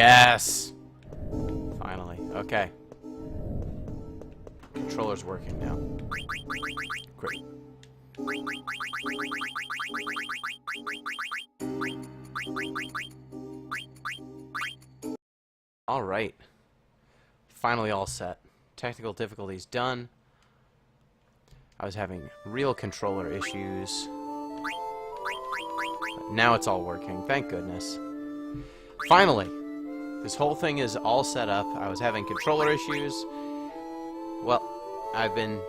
Yes! Finally. Okay. Controller's working now. Great. Alright. Finally all set. Technical difficulties done. I was having real controller issues. But now it's all working. Thank goodness. Finally! This whole thing is all set up. I was having controller issues. Well, I've been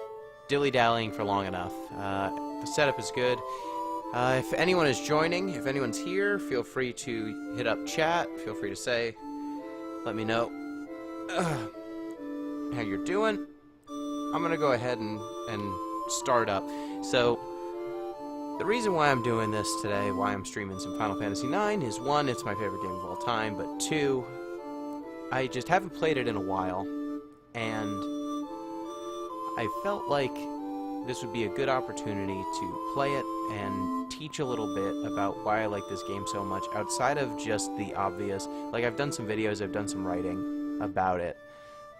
dilly-dallying for long enough. The setup is good. If anyone is joining, if anyone's here, feel free to hit up chat. Feel free to say, let me know how you're doing. I'm going to go ahead and start up. So, the reason why I'm doing this today, why I'm streaming some Final Fantasy IX, is one, it's my favorite game of all time, but two, I just haven't played it in a while, and I felt like this would be a good opportunity to play it and teach a little bit about why I like this game so much, outside of just the obvious. Like, I've done some videos, I've done some writing about it,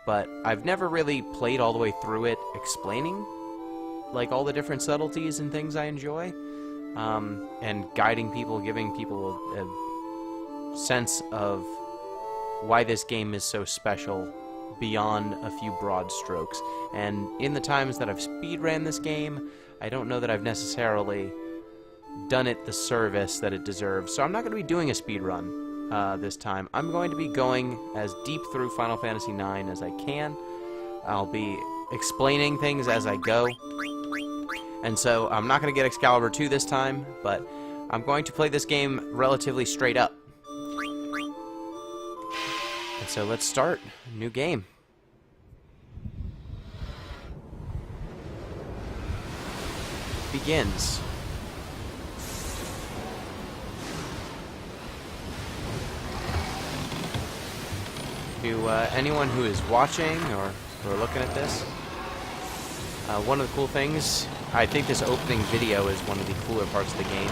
but I've never really played all the way through it explaining, like, all the different subtleties and things I enjoy, and guiding people, giving people a sense of why this game is so special beyond a few broad strokes. And in the times that I've speedran this game, I don't know that I've necessarily done it the service that it deserves. So I'm not going to be doing a speedrun this time. I'm going to be going as deep through Final Fantasy IX as I can. I'll be explaining things as I go. And so I'm not going to get Excalibur 2 this time, but I'm going to play this game relatively straight up. And so let's start a new game. Begins. To anyone who is watching or looking at this, one of the cool things, I think this opening video is one of the cooler parts of the game.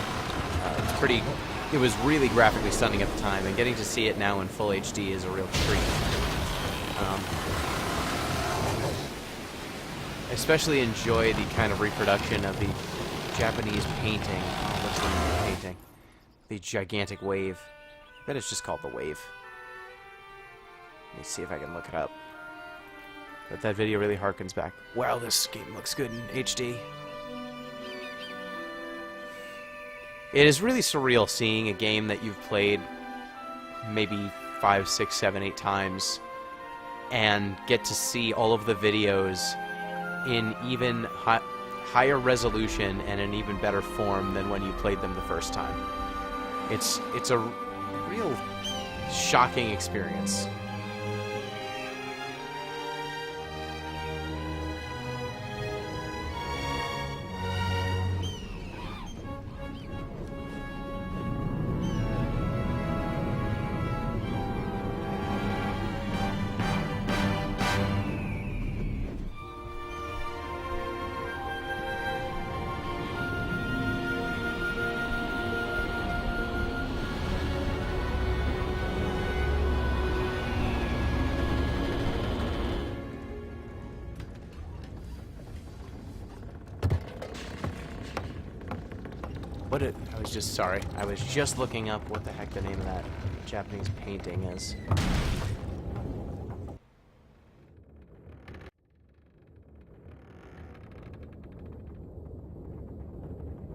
It was really graphically stunning at the time, and getting to see it now in full HD is a real treat. I especially enjoy the kind of reproduction of the Japanese painting. Oh, what's the name of the painting? The gigantic wave. I bet it's just called the wave. Let me see if I can look it up. But that video really harkens back. Wow, this game looks good in HD. It is really surreal seeing a game that you've played maybe 5, 6, 7, 8 times and get to see all of the videos in even higher resolution and an even better form than when you played them the first time. It's a real shocking experience. I was just looking up what the heck the name of that Japanese painting is.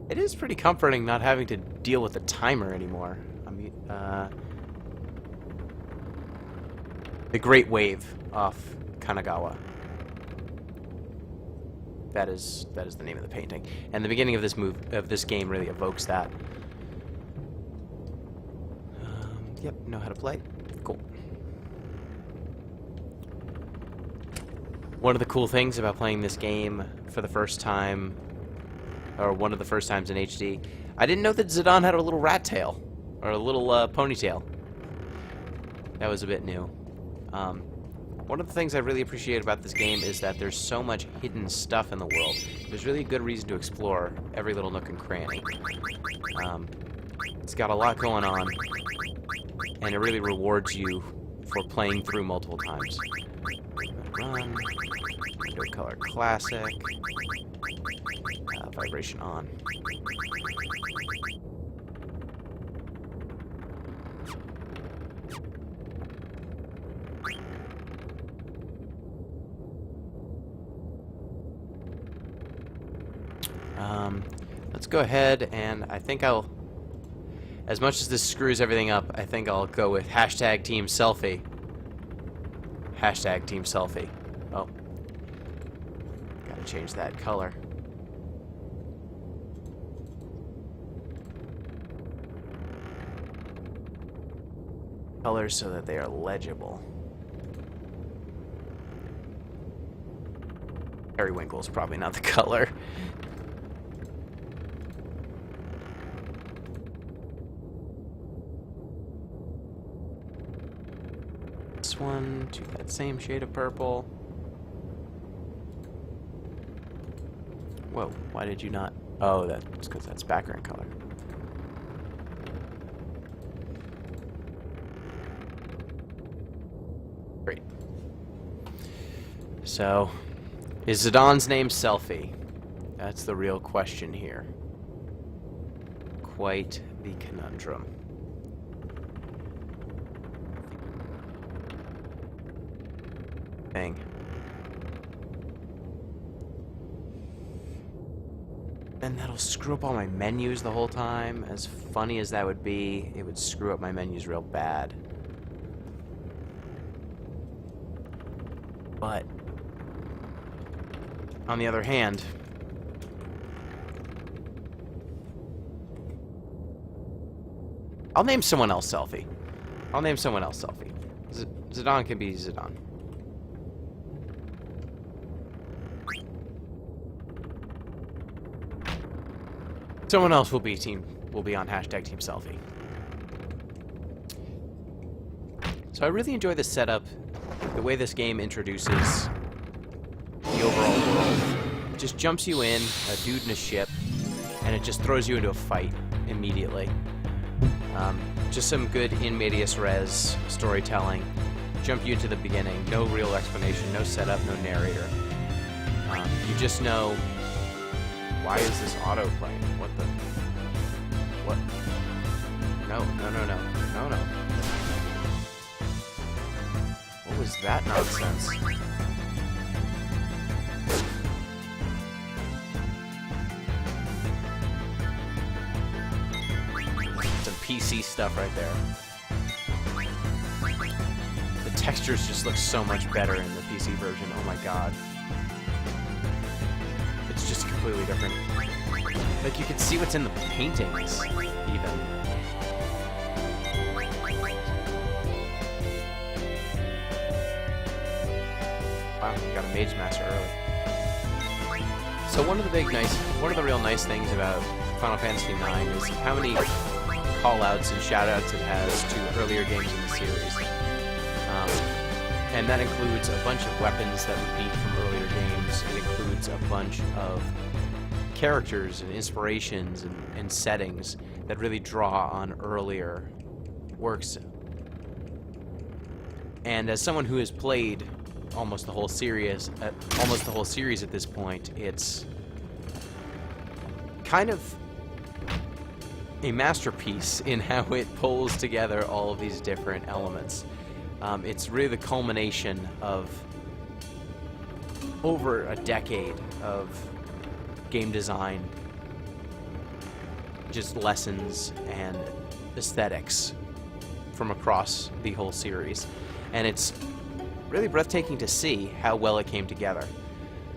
It is pretty comforting not having to deal with the timer anymore. I mean, the Great Wave off Kanagawa. That is the name of the painting, and the beginning of this game really evokes that. Yep, know how to play. Cool. One of the cool things about playing this game for the first time, or one of the first times in HD, I didn't know that Zidane had a little rat tail, or a little ponytail. That was a bit new. One of the things I really appreciate about this game is that there's so much hidden stuff in the world. There's really a good reason to explore every little nook and cranny. It's got a lot going on. and it really rewards you for playing through multiple times. Run. Go color classic. Vibration on. Let's go ahead and I think I'll, as much as this screws everything up, I think I'll go with hashtag team selfie. Hashtag team selfie. Oh. Gotta change that color. Colors so that they are legible. Periwinkle's probably not the color. This one to that same shade of purple. Whoa, why did you not? Oh, that's because that's background color. Great. So, is Zidaane's name Selfie? That's the real question here. Quite the conundrum. Thing. And that'll screw up all my menus the whole time. As funny as that would be, it would screw up my menus real bad. But on the other hand, I'll name someone else Selfie. I'll name someone else Selfie. Zidane can be Zidane. Someone else will be on hashtag team selfie. So I really enjoy the setup, the way this game introduces the overall world. It just jumps you in, a dude in a ship, and it just throws you into a fight immediately. Just some good in medias res storytelling. Jump you into the beginning, no real explanation, no setup, no narrator. You just know, why is this auto playing? What the? What? No. What was that nonsense? Some PC stuff right there. The textures just look so much better in the PC version. Oh my god. It's just completely different. Like, you can see what's in the paintings, even. Wow, we got a Mage Master early. So one of the real nice things about Final Fantasy IX is how many call-outs and shout-outs it has to earlier games in the series. And that includes a bunch of weapons that repeat from earlier games. It includes a bunch of characters and inspirations and settings that really draw on earlier works. And as someone who has played almost the whole series at this point, it's kind of a masterpiece in how it pulls together all of these different elements. It's really the culmination of over a decade of game design, just lessons and aesthetics from across the whole series. And it's really breathtaking to see how well it came together.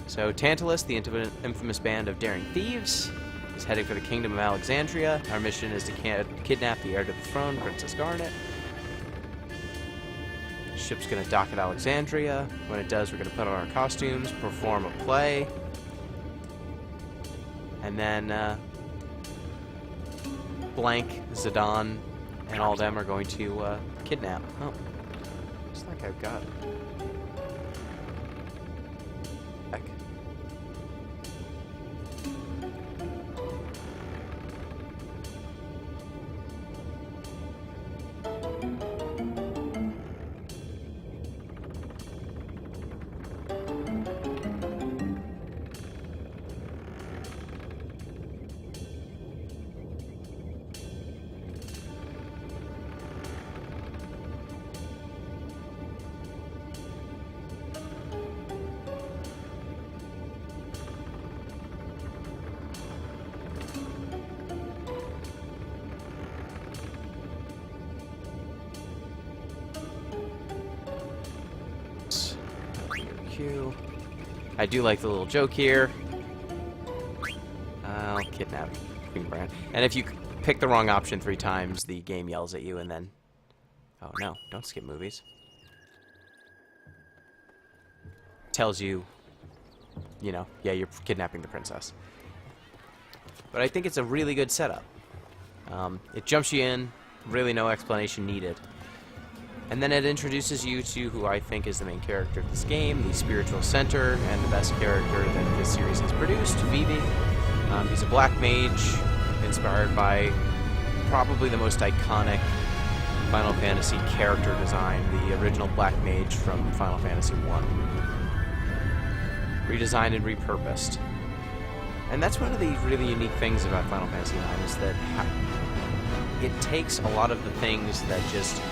So Tantalus, the infamous band of daring thieves, is heading for the Kingdom of Alexandria. Our mission is to kidnap the heir to the throne, Princess Garnet. The ship's going to dock at Alexandria. When it does, we're going to put on our costumes, perform a play, and then Blank, Zidane, and all of them are going to kidnap. Oh, looks like I've got it. Heck. Q. I do like the little joke here. I'll kidnap Queen Brand. And if you pick the wrong option 3 times, the game yells at you and then... Oh no, don't skip movies. Tells you, you know, yeah, you're kidnapping the princess. But I think it's a really good setup. It jumps you in, really no explanation needed. And then it introduces you to who I think is the main character of this game, the spiritual center, and the best character that this series has produced, Vivi. He's a black mage, inspired by probably the most iconic Final Fantasy character design, the original black mage from Final Fantasy 1. Redesigned and repurposed. And that's one of the really unique things about Final Fantasy IX, is that it takes a lot of the things that just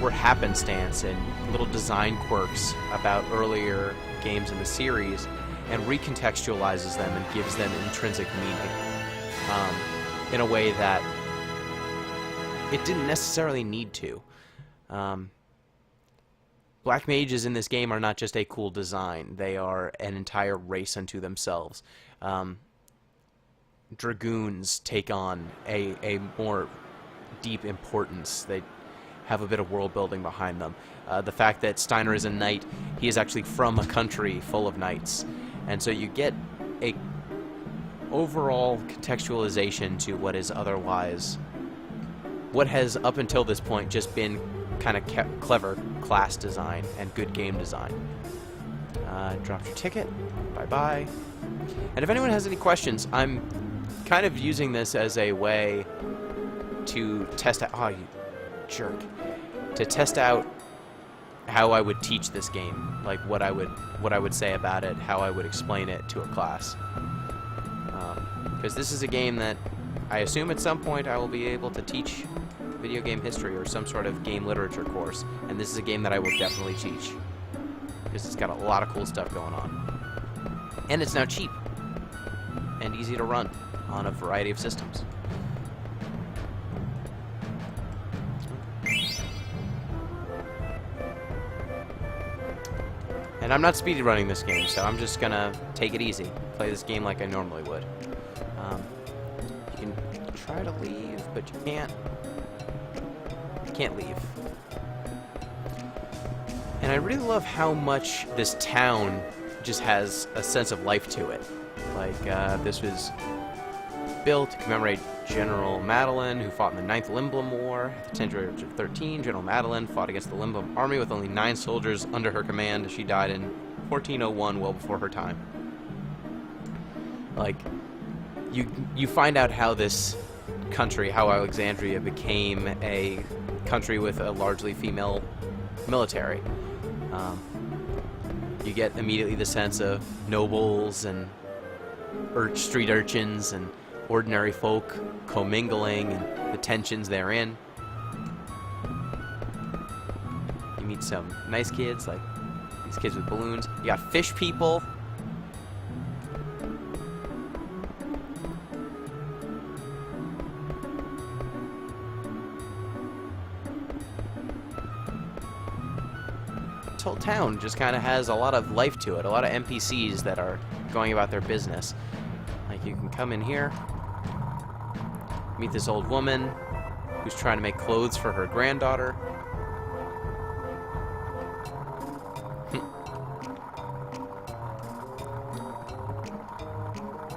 were happenstance and little design quirks about earlier games in the series and recontextualizes them and gives them intrinsic meaning in a way that it didn't necessarily need to. Black mages in this game are not just a cool design. They are an entire race unto themselves. Dragoons take on a more deep importance. They have a bit of world building behind them. The fact that Steiner is a knight, he is actually from a country full of knights. And so you get a overall contextualization to what is otherwise, what has up until this point just been kind of clever class design and good game design. Dropped your ticket. Bye-bye. And if anyone has any questions, I'm kind of using this as a way to test out... Oh, you jerk. To test out how I would teach this game. Like, what I would say about it, how I would explain it to a class. Because this is a game that I assume at some point I will be able to teach video game history or some sort of game literature course, and this is a game that I will definitely teach because it's got a lot of cool stuff going on, and it's now cheap and easy to run on a variety of systems. And I'm not speedrunning this game, so I'm just gonna take it easy, play this game like I normally would. You can try to leave, but you can't leave. And I really love how much this town just has a sense of life to it. Like, this was built to commemorate General Madeline, who fought in the 9th Limblam War. At the tender age of 13, General Madeline fought against the Limblam army with only 9 soldiers under her command. She died in 1401, well before her time. Like, you find out how this country, how Alexandria became a country with a largely female military. You get immediately the sense of nobles and street urchins and ordinary folk commingling and the tensions therein. You meet some nice kids, like these kids with balloons. You got fish people. This whole town just kind of has a lot of life to it, a lot of NPCs that are going about their business. Like, you can come in here, meet this old woman who's trying to make clothes for her granddaughter.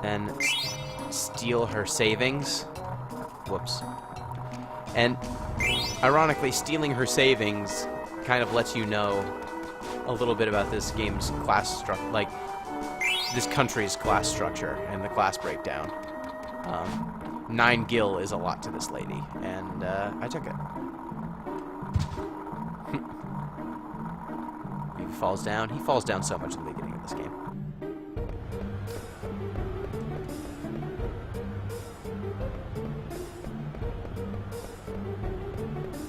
Then steal her savings. Whoops. And ironically, stealing her savings kind of lets you know a little bit about this game's class structure, like this country's class structure and the class breakdown. 9 gil is a lot to this lady, and I took it. He falls down. He falls down so much in the beginning of this game.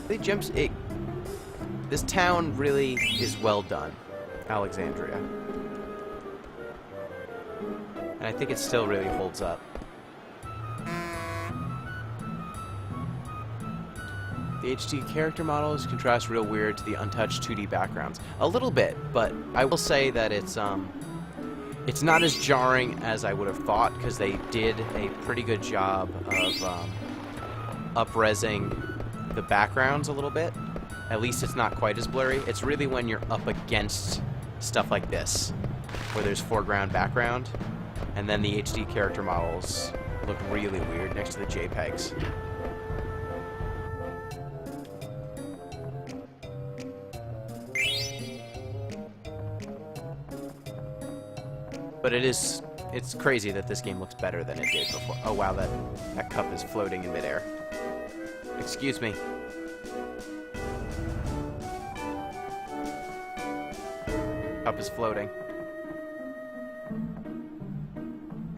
It jumps. This town really is well done, Alexandria. And I think it still really holds up. The HD character models contrast real weird to the untouched 2D backgrounds. A little bit, but I will say that it's not as jarring as I would have thought, because they did a pretty good job of up-resing the backgrounds a little bit. At least it's not quite as blurry. It's really when you're up against stuff like this, where there's foreground, background, and then the HD character models look really weird next to the JPEGs. But it's crazy that this game looks better than it did before. Oh wow, that cup is floating in midair. Excuse me. Cup is floating.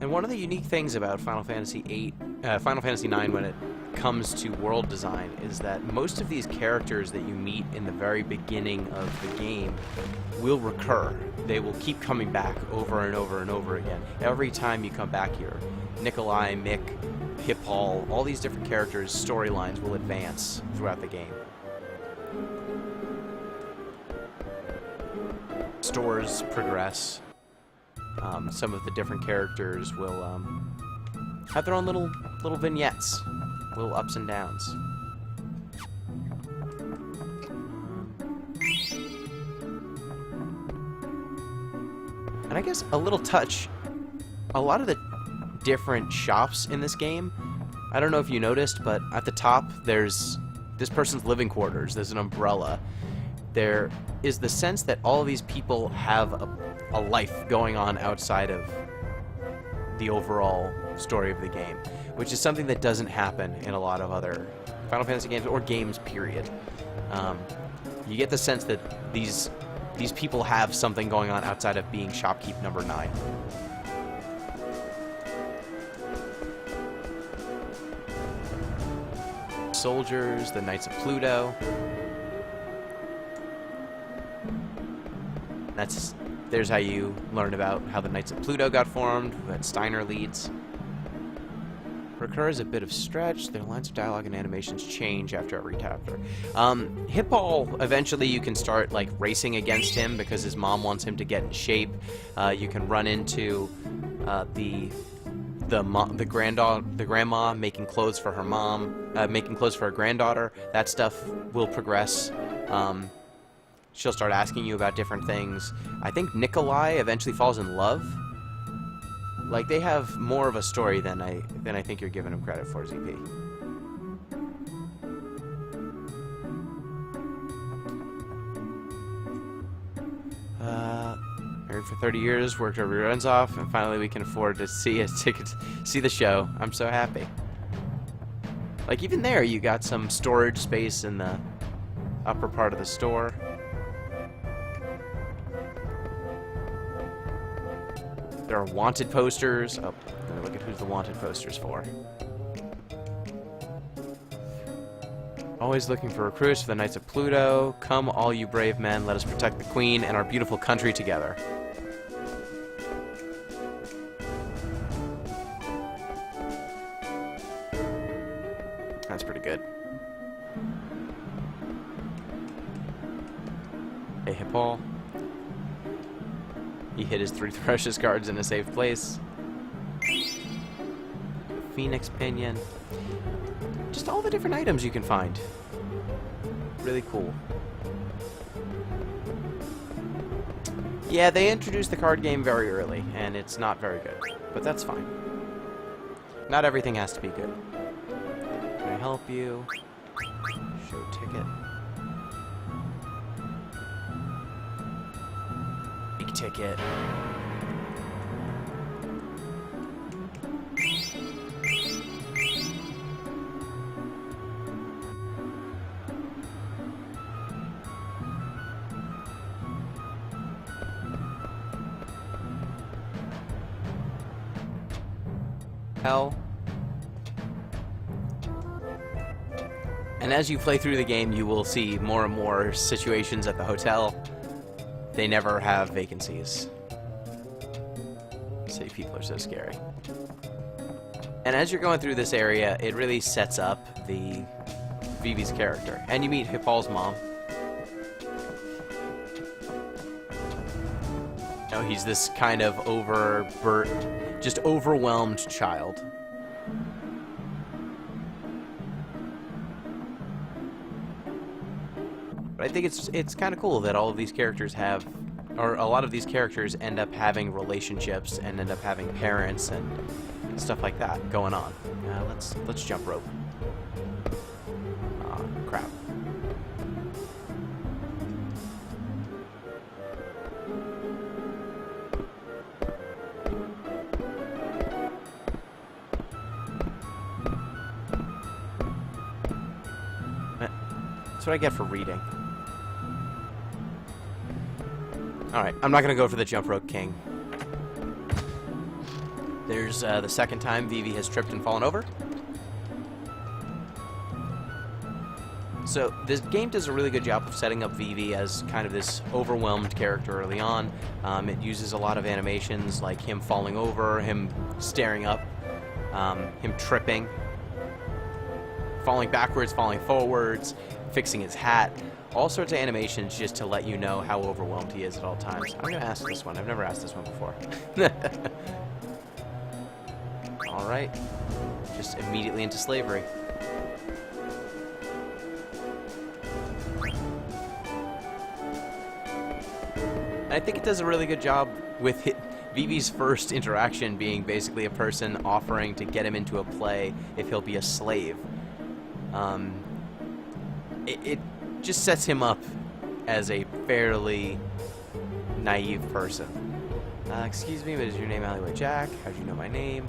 And one of the unique things about Final Fantasy IX when it comes to world design is that most of these characters that you meet in the very beginning of the game will recur. They will keep coming back over and over and over again. Every time you come back here, Nikolai, Mick, Hippol, all these different characters' storylines will advance throughout the game. Stores progress. Some of the different characters will have their own little vignettes, little ups and downs. And I guess a little touch, a lot of the different shops in this game, I don't know if you noticed, but at the top there's this person's living quarters, there's an umbrella. There is the sense that all of these people have a life going on outside of the overall story of the game, which is something that doesn't happen in a lot of other Final Fantasy games, or games, period. You get the sense that these people have something going on outside of being shopkeep number 9. Soldiers, the Knights of Pluto. There's how you learn about how the Knights of Pluto got formed, that Steiner leads. Recur is a bit of stretch. Their lines of dialogue and animations change after every chapter. Hippol, eventually you can start like racing against him because his mom wants him to get in shape. You can run into the grandma making clothes for her mom, making clothes for her granddaughter. That stuff will progress. She'll start asking you about different things. I think Nikolai eventually falls in love. Like, they have more of a story than I think you're giving them credit for, ZP. Married for 30 years, worked our reruns off, and finally we can afford to see a ticket, see the show. I'm so happy. Like, even there, you got some storage space in the upper part of the store. There are wanted posters. Oh, let me look at who's the wanted posters for. Always looking for recruits for the Knights of Pluto. Come, all you brave men, let us protect the Queen and our beautiful country together. That's pretty good. Hey, Hippol. He hid his 3 precious cards in a safe place. Phoenix Pinion. Just all the different items you can find. Really cool. Yeah, they introduced the card game very early, and it's not very good. But that's fine. Not everything has to be good. Can I help you? Show ticket. Ticket. Hell. And as you play through the game, you will see more and more situations at the hotel. They never have vacancies. City people are so scary. And as you're going through this area, it really sets up the Vivi's character. And you meet Hippol's mom. You know, he's this kind of just overwhelmed child. But I think it's kind of cool that all of these characters have, or a lot of these characters end up having relationships and end up having parents and stuff like that going on. Let's jump rope. Oh, crap. That's what I get for reading. Alright, I'm not going to go for the Jump Rope King. There's the second time Vivi has tripped and fallen over. So this game does a really good job of setting up Vivi as kind of this overwhelmed character early on. It uses a lot of animations like him falling over, him staring up, him tripping, falling backwards, falling forwards, fixing his hat. All sorts of animations just to let you know how overwhelmed he is at all times. I'm going to ask this one. I've never asked this one before. Alright. Just immediately into slavery. And I think it does a really good job with Vivi's first interaction being basically a person offering to get him into a play if he'll be a slave. It just sets him up as a fairly naive person. Excuse me, but is your name Alleyway Jack? How'd you know my name?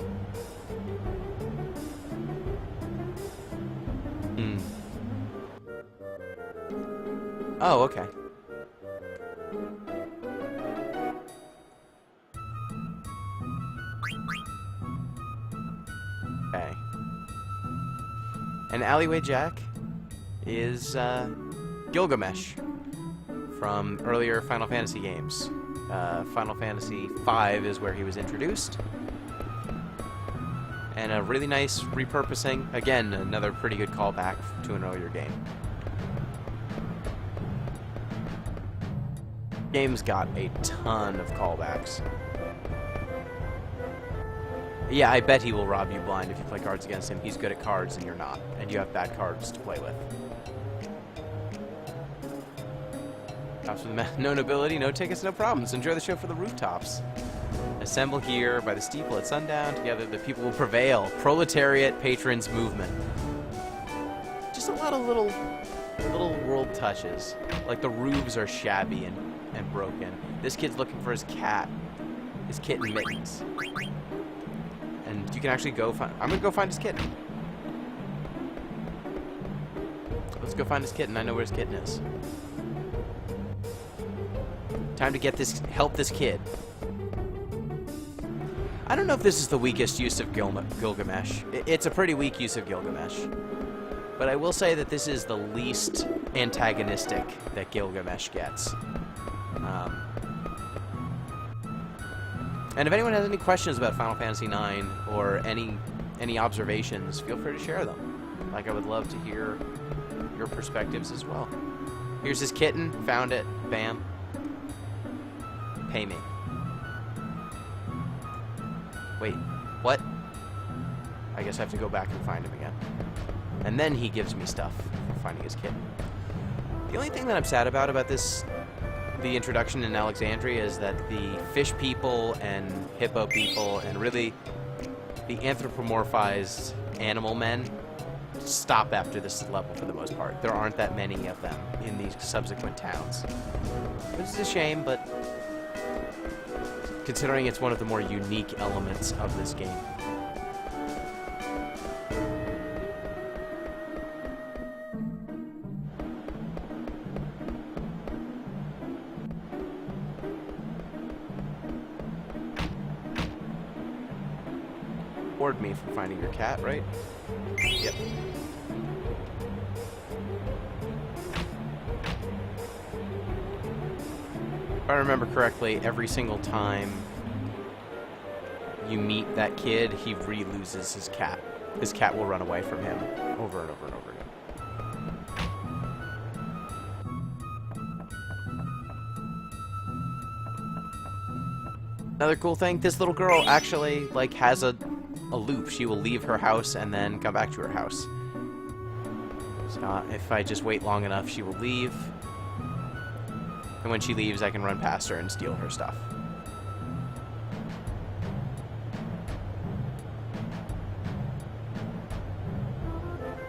Oh, okay. Okay. And Alleyway Jack is, Gilgamesh from earlier Final Fantasy games. Final Fantasy V is where he was introduced. And a really nice repurposing. Again, another pretty good callback to an earlier game. Game's got a ton of callbacks. Yeah, I bet he will rob you blind if you play cards against him. He's good at cards and you're not. And you have bad cards to play with. Tops for the no nobility, no tickets, no problems. Enjoy the show for the rooftops. Assemble here by the steeple at sundown. Together the people will prevail. Proletariat patrons movement. Just a lot of little world touches. Like the roofs are shabby and broken. This kid's looking for his cat. His kitten Mittens. And you can actually go find... I'm gonna go find his kitten. Let's go find his kitten. I know where his kitten is. Time to help this kid. I don't know if this is the weakest use of Gilgamesh. It's a pretty weak use of Gilgamesh. But I will say that this is the least antagonistic that Gilgamesh gets. And if anyone has any questions about Final Fantasy IX or any observations, feel free to share them. Like, I would love to hear your perspectives as well. Here's his kitten. Found it. Bam. Pay me. Wait, what? I guess I have to go back and find him again. And then he gives me stuff for finding his kitten. The only thing that I'm sad about this, the introduction in Alexandria, is that the fish people and hippo people and really the anthropomorphized animal men stop after this level for the most part. There aren't that many of them in these subsequent towns. Which is a shame, but considering it's one of the more unique elements of this game. Reward me for finding your cat, right? Yep. If I remember correctly, every single time you meet that kid, he re-loses his cat. His cat will run away from him over and over and over again. Another cool thing, this little girl actually, like, has a loop. She will leave her house and then come back to her house. So if I just wait long enough, she will leave. And when she leaves, I can run past her and steal her stuff.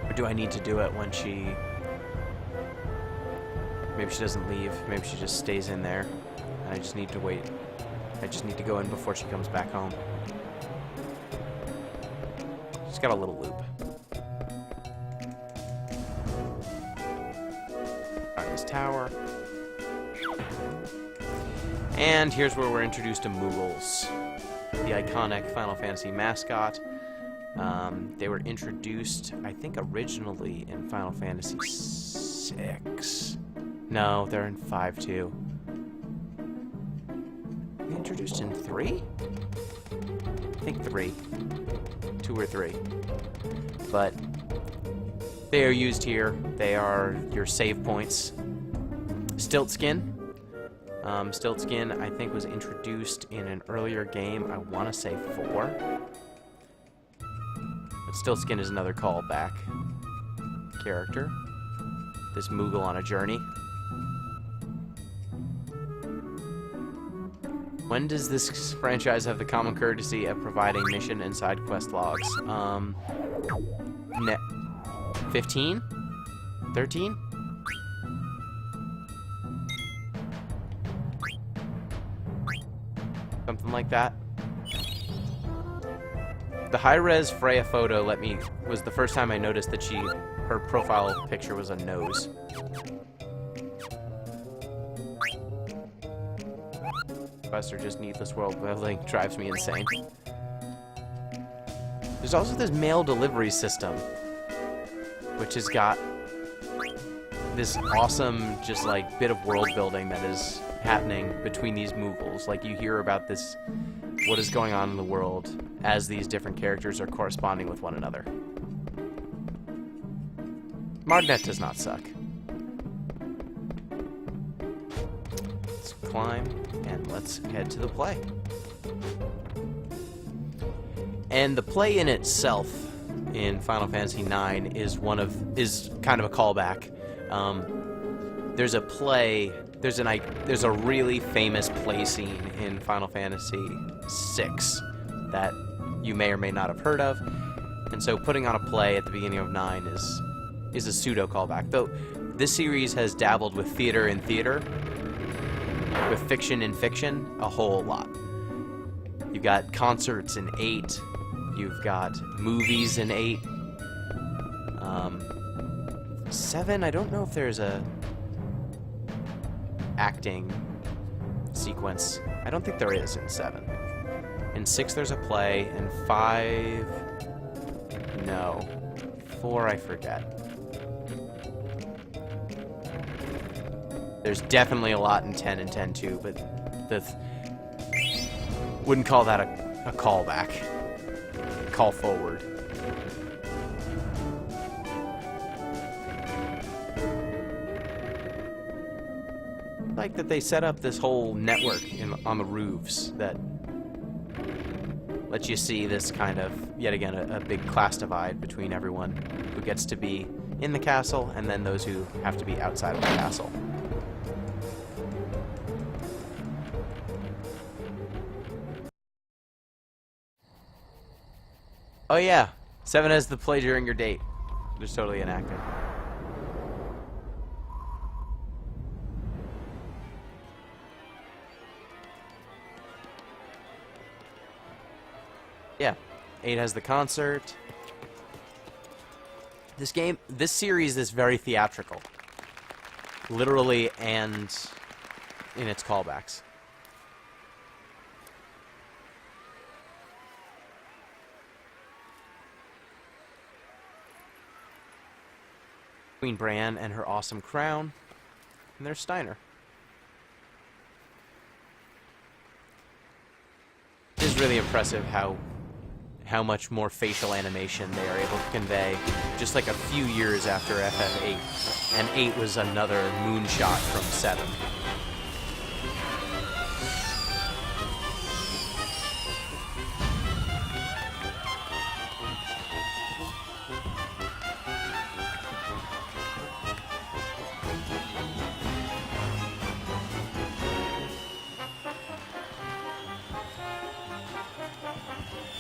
Or do I need to do it when she... Maybe she doesn't leave. Maybe she just stays in there. And I just need to wait. I just need to go in before she comes back home. She's got a little loop. Find this tower. And here's where we're introduced to Moogles, the iconic Final Fantasy mascot. They were introduced, I think, originally in Final Fantasy VI. No, they're in 5 too. Introduced in 3? I think 3. 2 or 3. But they are used here. They are your save points. Stiltskin. Stiltskin, I think, was introduced in an earlier game. I want to say 4. But Stiltskin is another callback character. This Moogle on a journey. When does this franchise have the common courtesy of providing mission and side quest logs? 15? 13? Something like that. The high-res Freya photo was the first time I noticed that her profile picture was a nose. Quests are just needless world building. Drives me insane. There's also this mail delivery system, which has got this awesome, just like, bit of world building that is happening between these Moogles. Like, you hear about this, what is going on in the world as these different characters are corresponding with one another. Margnet does not suck. Let's climb. And let's head to the play. And the play in itself in Final Fantasy IX is kind of a callback. There's a play. There's a really famous play scene in Final Fantasy VI that you may or may not have heard of. And so putting on a play at the beginning of 9 is a pseudo callback. Though this series has dabbled with theater in theater. With fiction in fiction, a whole lot. You've got concerts in 8. You've got movies in 8. 7, I don't know if there's a acting sequence. I don't think there is in 7. In 6, there's a play. In 5, no. 4, I forget. There's definitely a lot in 10 and 10 too, but wouldn't call that a callback. Call forward. I like that they set up this whole network on the roofs that lets you see this kind of, yet again, a big class divide between everyone who gets to be in the castle and then those who have to be outside of the castle. Oh yeah, 7 has the play during your date. Just totally enacted. Yeah, 8 has the concert. This series is very theatrical. Literally and in its callbacks. Queen Bran and her awesome crown. And there's Steiner. It is really impressive how much more facial animation they are able to convey just like a few years after FF8. And 8 was another moonshot from 7.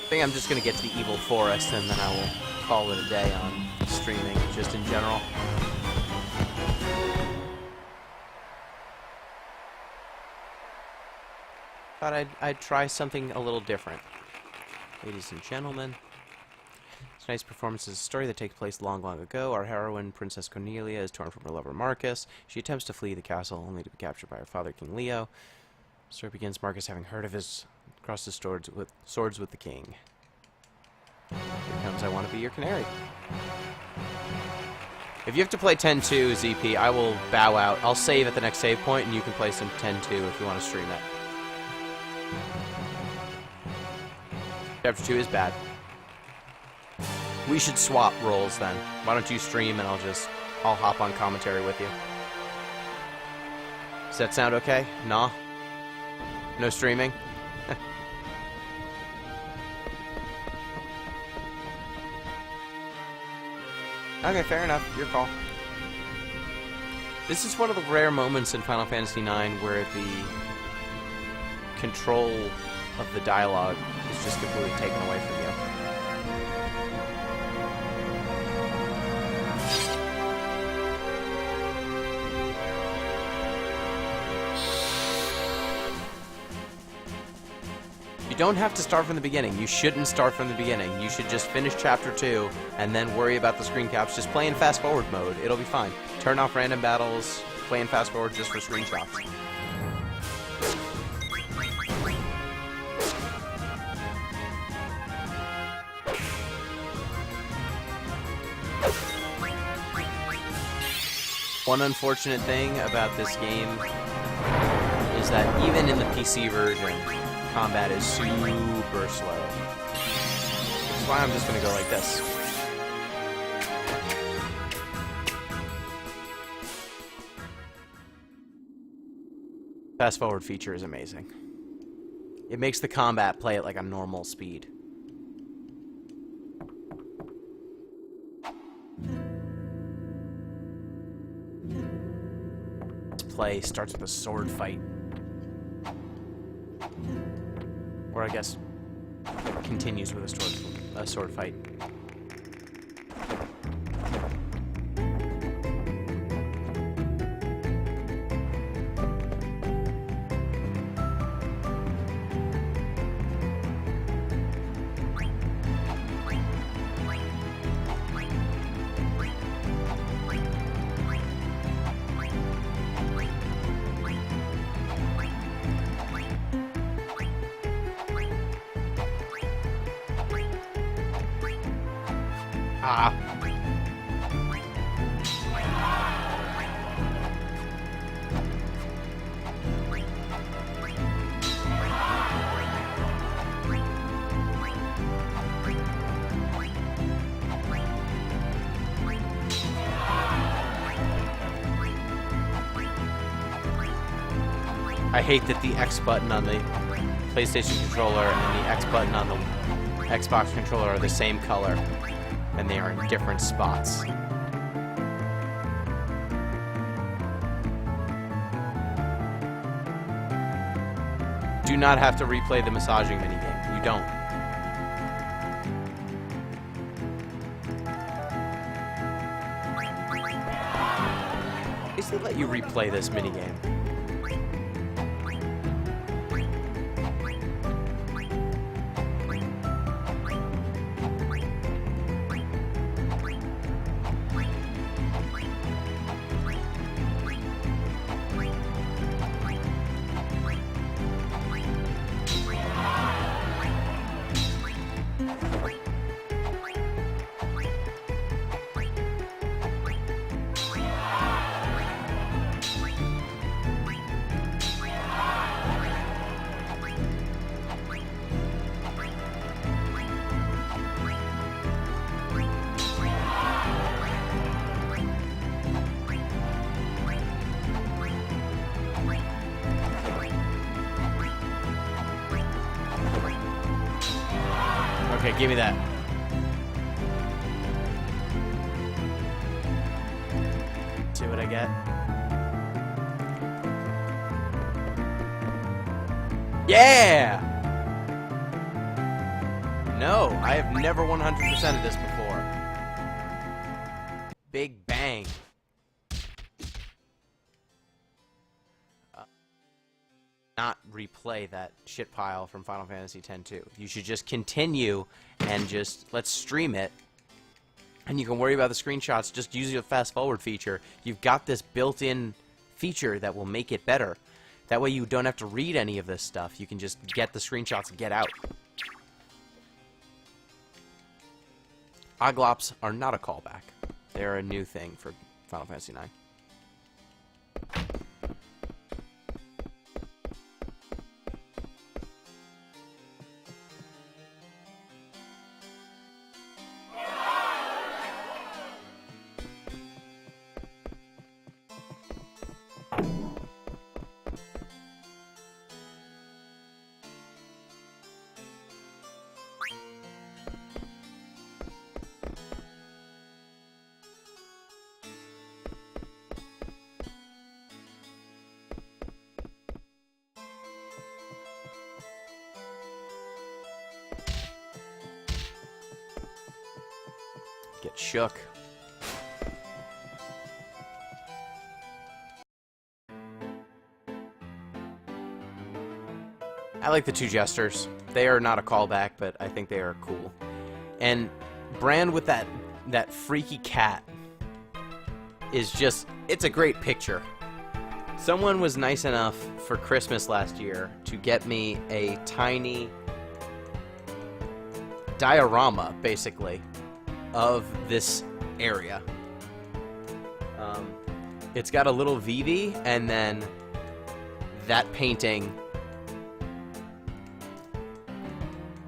think I'm just gonna get to the Evil Forest and then I will call it a day on streaming, just in general. Thought I'd try something a little different. Ladies and gentlemen, tonight's performance is a story that takes place long, long ago. Our heroine, Princess Cornelia, is torn from her lover Marcus. She attempts to flee the castle, only to be captured by her father, King Leo. The story begins Marcus having heard of his crossed his swords with the king. Here comes I Want to Be Your Canary. If you have to play 10-2, ZP, I will bow out. I'll save at the next save point, and you can play some 10-2 if you want to stream it. Chapter 2 is bad. We should swap roles then. Why don't you stream and I'll hop on commentary with you. Does that sound okay? Nah? No streaming? Okay, fair enough. Your call. This is one of the rare moments in Final Fantasy IX where the control of the dialogue is just completely taken away from you. You don't have to start from the beginning. You shouldn't start from the beginning. You should just finish Chapter 2 and then worry about the screen caps. Just play in fast-forward mode. It'll be fine. Turn off random battles. Play in fast-forward just for screenshots. One unfortunate thing about this game is that even in the PC version, combat is super slow. That's why I'm just gonna go like this. Fast forward feature is amazing. It makes the combat play at like a normal speed. This play starts with a sword fight. Or I guess it continues with a sword fight. Ah. I hate that the X button on the PlayStation controller and the X button on the Xbox controller are the same color, and they are in different spots. Do not have to replay the massaging minigame. You don't. At least they let you replay this minigame. Okay, give me that. See what I get? Yeah! No, I have never 100%ed this before. Big bang. Not replay that shit pile from Final Fantasy X-2. You should just continue and just let's stream it. And you can worry about the screenshots. Just use your fast forward feature. You've got this built-in feature that will make it better. That way you don't have to read any of this stuff. You can just get the screenshots and get out. Oglops are not a callback. They're a new thing for Final Fantasy IX. Get shook. I like the two jesters. They are not a callback, but I think they are cool. And Brand with that freaky cat is just, it's a great picture. Someone was nice enough for Christmas last year to get me a tiny diorama, basically, of this area. It's got a little Vivi, and then that painting.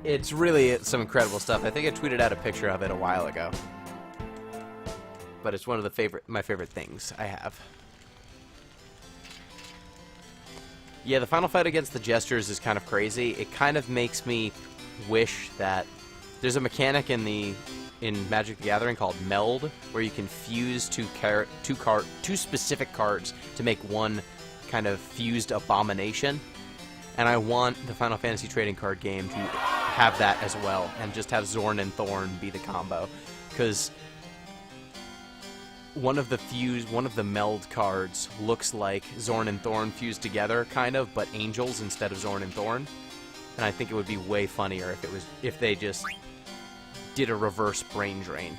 It's really some incredible stuff. I think I tweeted out a picture of it a while ago. But it's one of my favorite things I have. Yeah, the final fight against the Jesters is kind of crazy. It kind of makes me wish that there's a mechanic in Magic the Gathering called Meld, where you can fuse two specific cards to make one kind of fused abomination. And I want the Final Fantasy trading card game to have that as well, and just have Zorn and Thorn be the combo. Because one of the Meld cards looks like Zorn and Thorn fused together, kind of, but angels instead of Zorn and Thorn. And I think it would be way funnier if they just did a reverse brain drain.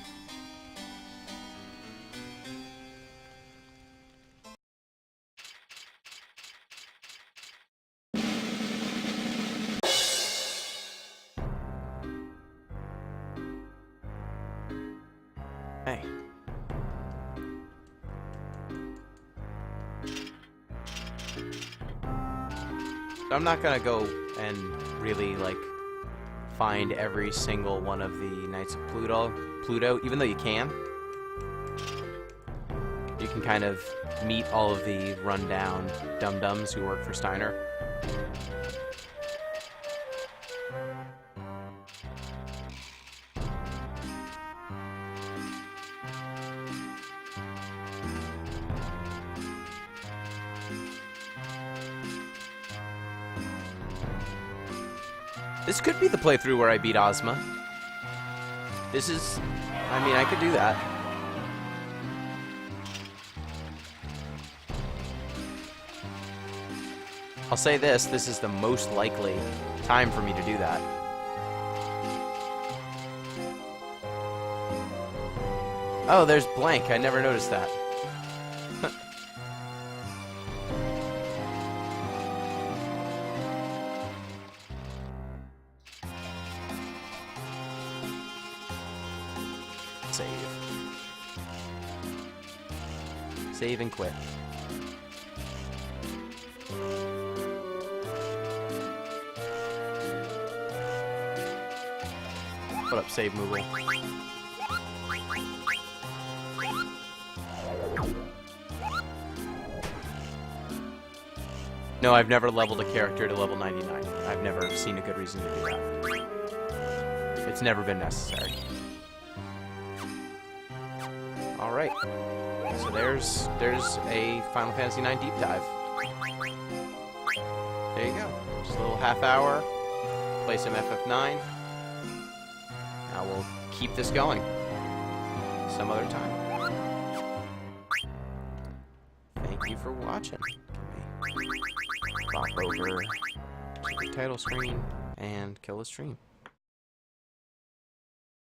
Hey. I'm not gonna go and really, like, find every single one of the Knights of Pluto, even though you can. You can kind of meet all of the rundown dum-dums who work for Steiner. This could be the playthrough where I beat Ozma. This is... I mean, I could do that. I'll say this is the most likely time for me to do that. Oh, there's blank. I never noticed that. Save and quit. What up, Save Moogle? No, I've never leveled a character to level 99. I've never seen a good reason to do that. It's never been necessary. Alright. So there's a Final Fantasy IX deep dive. There you go. Just a little half hour. Play some FF9. I will keep this going some other time. Thank you for watching. Let me pop over to the title screen and kill the stream.